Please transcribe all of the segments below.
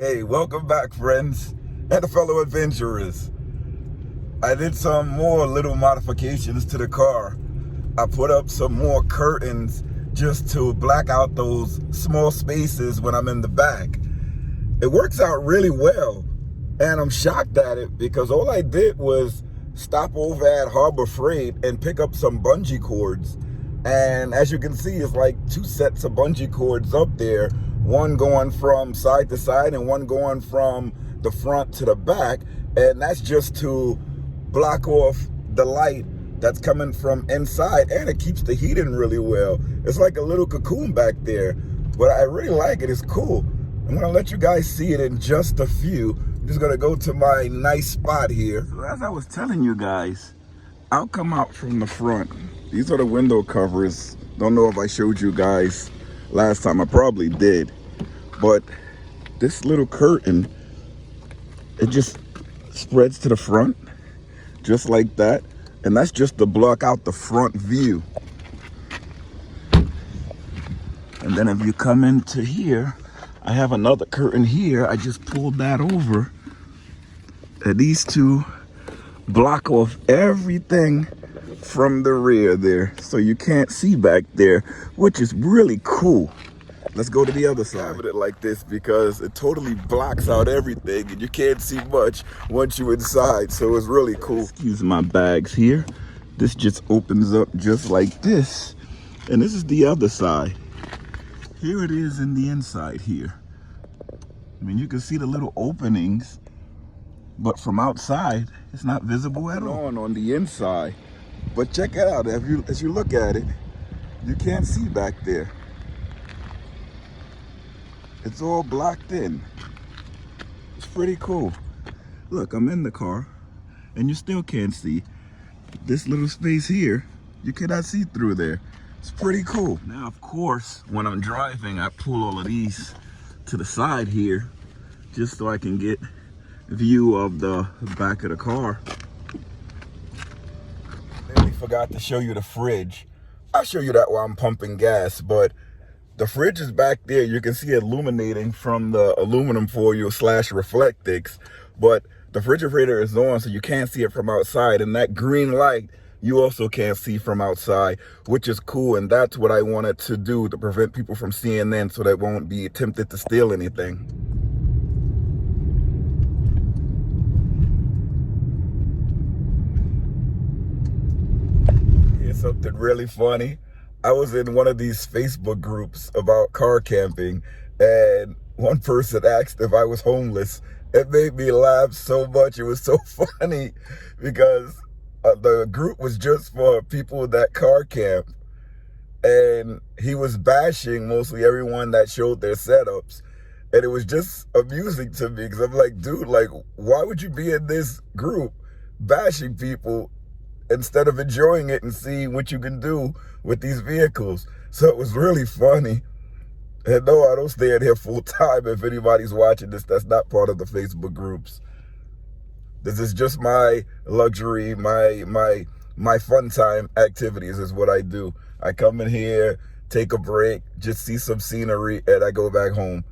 Hey, welcome back, friends and fellow adventurers. I did some more little modifications to the car. I put up some more curtains just to black out those small spaces when I'm in the back. It works out really well, and I'm shocked at it because all I did was stop over at Harbor Freight and pick up some bungee cords. And as you can see, it's like 2 sets of bungee cords up there, one going from side to side and one going from the front to the back. And that's just to block off the light that's coming from inside, and it keeps the heat in really well. It's like a little cocoon back there, but I really like it. It's cool. I'm gonna let you guys see it in just a few. I'm just gonna go to my nice spot here. So as I was telling you guys, I'll come out from the front. These are the window covers. Don't know if I showed you guys last time. I probably did. But this little curtain, it just spreads to the front, just like that. And that's just to block out the front view. And then if you come into here, I have another curtain here. I just pulled that over. And these two block off everything from the rear there, so you can't see back there, which is really cool. Let's go to the other side. I have it like this because it totally blocks out everything and you can't see much once you're inside, so it's really cool. Excuse my bags here. This just opens up just like this, and this is the other side. Here it is in the inside here. I mean, you can see the little openings, but from outside, it's not visible at all. On the inside. But check it out, as you look at it, you can't see back there. It's all blocked in. It's pretty cool. Look, I'm in the car, and you still can't see. This little space here, you cannot see through there. It's pretty cool. Now, of course, when I'm driving, I pull all of these to the side here, just so I can get a view of the back of the car. Forgot to show you the fridge. I'll show you that while I'm pumping gas, but the fridge is back there. You can see it illuminating from the aluminum foil / reflectix, but the refrigerator is on, so you can't see it from outside, and that green light you also can't see from outside, which is cool. And that's what I wanted to do to prevent people from seeing in, so they won't be tempted to steal anything. Something really funny. I was in one of these Facebook groups about car camping, and one person asked if I was homeless. It made me laugh so much. It was so funny because the group was just for people that car camp, and he was bashing mostly everyone that showed their setups, and it was just amusing to me because I'm like, dude, like, why would you be in this group bashing people instead of enjoying it and seeing what you can do with these vehicles? So it was really funny. And no, I don't stay in here full time. If anybody's watching this, that's not part of the Facebook groups. This is just my luxury, my fun time activities is what I do. I come in here, take a break, just see some scenery, and I go back home.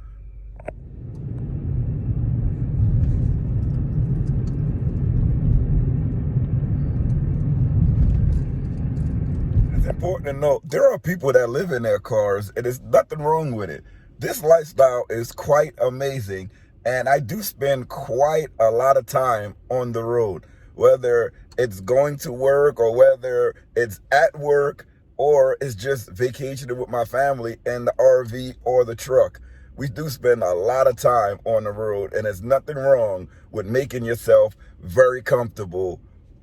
Important to note, there are people that live in their cars, and there's nothing wrong with it. This lifestyle is quite amazing, and I do spend quite a lot of time on the road, whether it's going to work or whether it's at work or it's just vacationing with my family in the RV or the truck. We do spend a lot of time on the road, and there's nothing wrong with making yourself very comfortable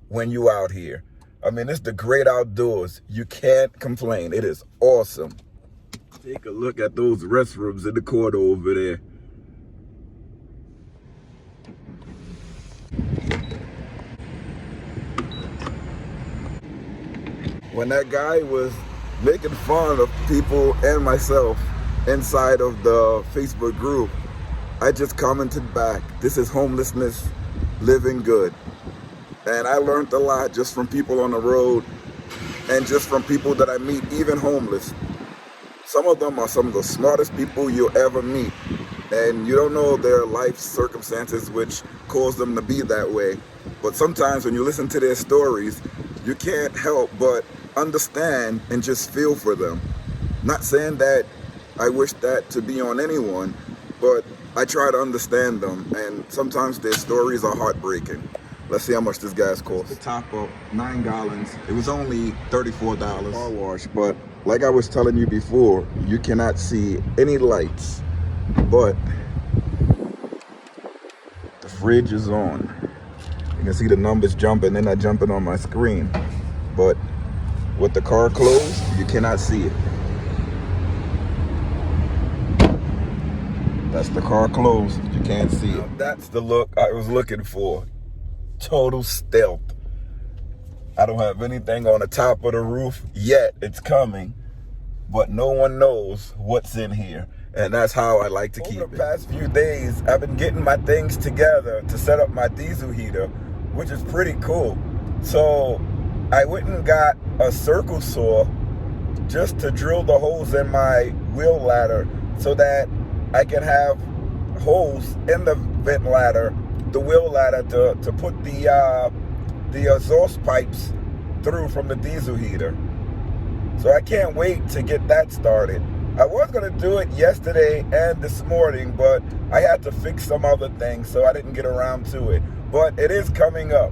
when you're out here. I mean, it's the great outdoors. You can't complain. It is awesome. Take a look at those restrooms in the corner over there. When that guy was making fun of people and myself inside of the Facebook group, I just commented back, this is homelessness, living good. And I learned a lot just from people on the road and just from people that I meet, even homeless. Some of them are some of the smartest people you'll ever meet. and you don't know their life circumstances which cause them to be that way. But sometimes when you listen to their stories, you can't help but understand and just feel for them. Not saying that I wish that to be on anyone, but I try to understand them, and sometimes their stories are heartbreaking. Let's see how much this gas costs. The top up, 9 gallons. It was only $34. Car wash, but like I was telling you before, you cannot see any lights, but the fridge is on. You can see the numbers jumping, they're not jumping on my screen, but with the car closed, you cannot see it. That's the car closed, you can't see it. That's the look I was looking for. Total stealth. I don't have anything on the top of the roof yet. It's coming, but no one knows what's in here, and that's how I like to keep it. Over the past few days, I've been getting my things together to set up my diesel heater, which is pretty cool. So I went and got a circle saw just to drill the holes in my wheel ladder so that I can have holes in the vent ladder, the wheel ladder, to put the exhaust pipes through from the diesel heater. So I can't wait to get that started. I was gonna do it yesterday and this morning, but I had to fix some other things, so I didn't get around to it. But it is coming up.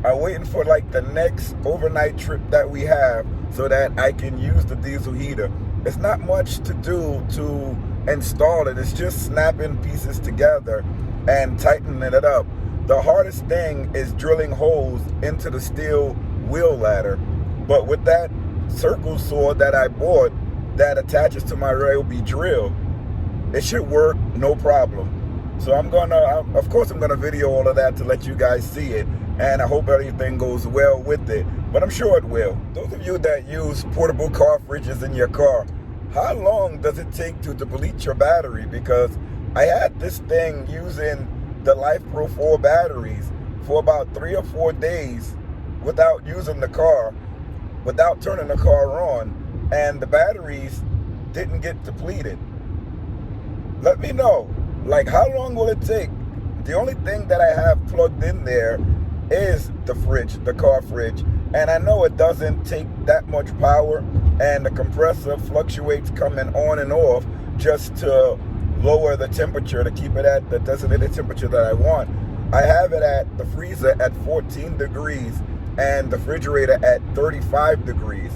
I'm waiting for like the next overnight trip that we have so that I can use the diesel heater. It's not much to do to install it. It's just snapping pieces together and tightening it up. The hardest thing is drilling holes into the steel wheel ladder. But with that circle saw that I bought that attaches to my Renogy drill, it should work no problem. So of course I'm gonna video all of that to let you guys see it, and I hope everything goes well with it, but I'm sure it will. Those of you that use portable car fridges in your car, how long does it take to deplete your battery? Because I had this thing using the Life Pro 4 batteries for about 3 or 4 days without using the car, without turning the car on, and the batteries didn't get depleted. Let me know, like, how long will it take? The only thing that I have plugged in there is the fridge, the car fridge, and I know it doesn't take that much power, and the compressor fluctuates coming on and off just to lower the temperature, to keep it at the designated temperature that I want. I have it at the freezer at 14 degrees and the refrigerator at 35 degrees.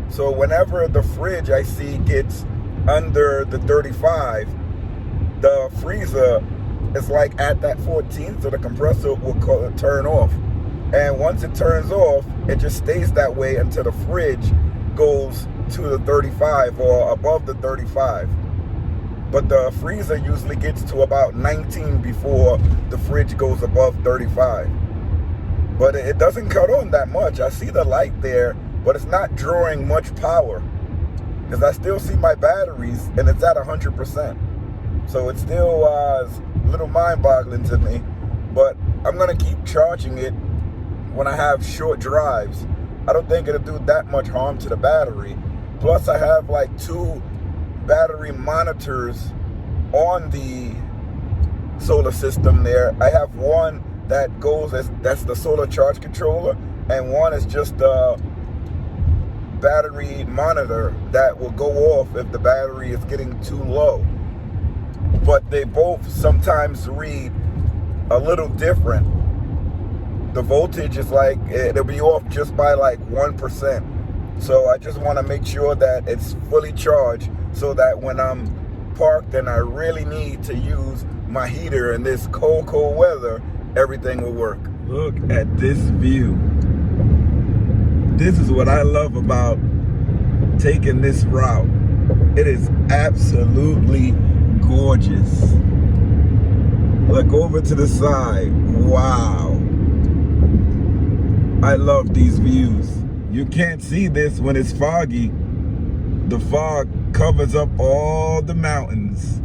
So whenever the fridge I see gets under the 35, the freezer is like at that 14, so the compressor will turn off. And once it turns off, it just stays that way until the fridge goes to the 35 or above the 35. But the freezer usually gets to about 19 before the fridge goes above 35. But it doesn't cut on that much. I see the light there, but it's not drawing much power, because I still see my batteries and it's at 100%. So it's still a little mind-boggling to me, but I'm gonna keep charging it when I have short drives. I don't think it'll do that much harm to the battery. Plus I have like 2 battery monitors on the solar system there. I have one that goes as, that's the solar charge controller, and one is just a battery monitor that will go off if the battery is getting too low. But they both sometimes read a little different. The voltage is like, it'll be off just by like 1%. So I just want to make sure that it's fully charged so that when I'm parked and I really need to use my heater in this cold weather, everything will work. Look at this view. This is what I love about taking this route. It is absolutely gorgeous. Look over to the side. Wow. I love these views. You can't see this when it's foggy. The fog covers up all the mountains.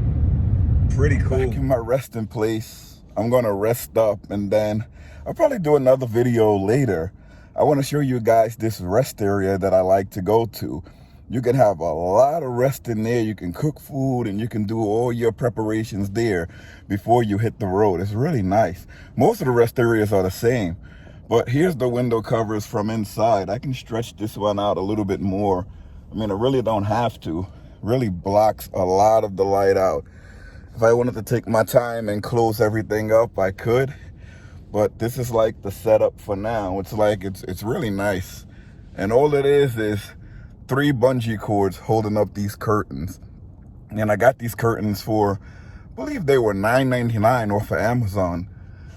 Pretty cool. Back in my resting place. I'm gonna rest up, and then I'll probably do another video later. I wanna show you guys this rest area that I like to go to. You can have a lot of rest in there. You can cook food and you can do all your preparations there before you hit the road. It's really nice. Most of the rest areas are the same. But here's the window covers from inside. I can stretch this one out a little bit more. I mean, I really don't have to. Really blocks a lot of the light out. If I wanted to take my time and close everything up, I could. But this is like the setup for now. It's like, it's really nice. And all it is 3 bungee cords holding up these curtains. And I got these curtains for, I believe they were $9.99 off of Amazon.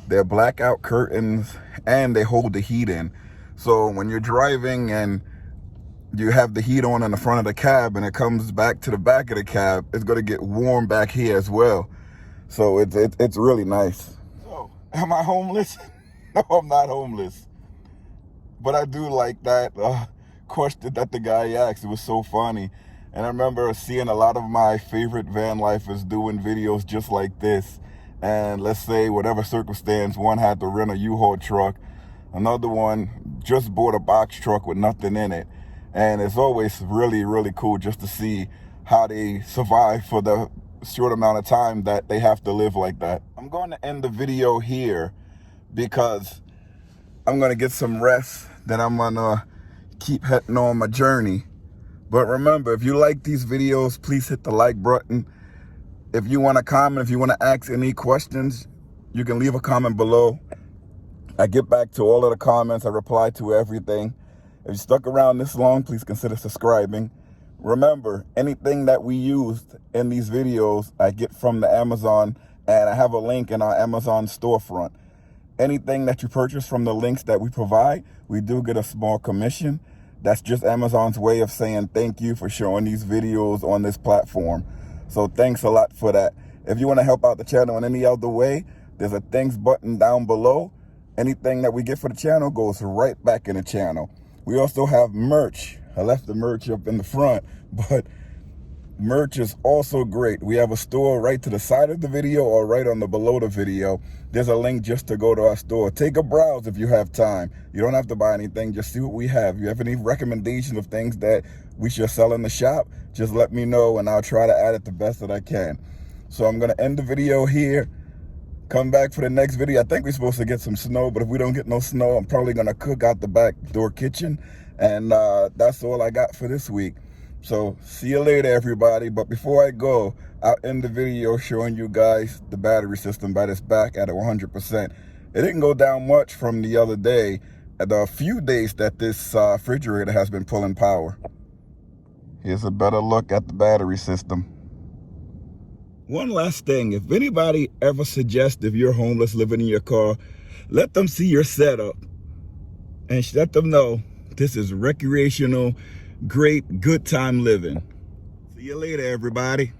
They're blackout curtains and they hold the heat in. So when you're driving and you have the heat on in the front of the cab and it comes back to the back of the cab, it's gonna get warm back here as well. So it's really nice. So, am I homeless? No, I'm not homeless. But I do like that question that the guy asked. It was so funny. And I remember seeing a lot of my favorite van lifers doing videos just like this. And let's say whatever circumstance, one had to rent a U-Haul truck, another one just bought a box truck with nothing in it. And it's always really, really cool just to see how they survive for the short amount of time that they have to live like that. I'm going to end the video here because I'm going to get some rest. Then I'm going to keep heading on my journey. But remember, if you like these videos, please hit the like button. If you want to comment, if you want to ask any questions, you can leave a comment below. I get back to all of the comments. I reply to everything. If you stuck around this long, please consider subscribing. Remember, anything that we used in these videos, I get from the Amazon, and I have a link in our Amazon storefront. Anything that you purchase from the links that we provide, we do get a small commission. That's just Amazon's way of saying thank you for showing these videos on this platform. So thanks a lot for that. If you want to help out the channel in any other way, there's a thanks button down below. Anything that we get for the channel goes right back in the channel. We also have merch. I left the merch up in the front, but merch is also great. We have a store right to the side of the video or right on the below the video. There's a link just to go to our store. Take a browse if you have time. You don't have to buy anything. Just see what we have. If you have any recommendations of things that we should sell in the shop, just let me know and I'll try to add it the best that I can. So I'm going to end the video here. Come back for the next video. I think we're supposed to get some snow, but if we don't get no snow, I'm probably going to cook out the back door kitchen. And that's all I got for this week. So see you later, everybody. But before I go, I'll end the video showing you guys the battery system that is back at 100%. It didn't go down much from the other day, the few days that this refrigerator has been pulling power. Here's a better look at the battery system. One last thing, if anybody ever suggests if you're homeless living in your car, let them see your setup and let them know this is recreational, great, good time living. See you later, everybody.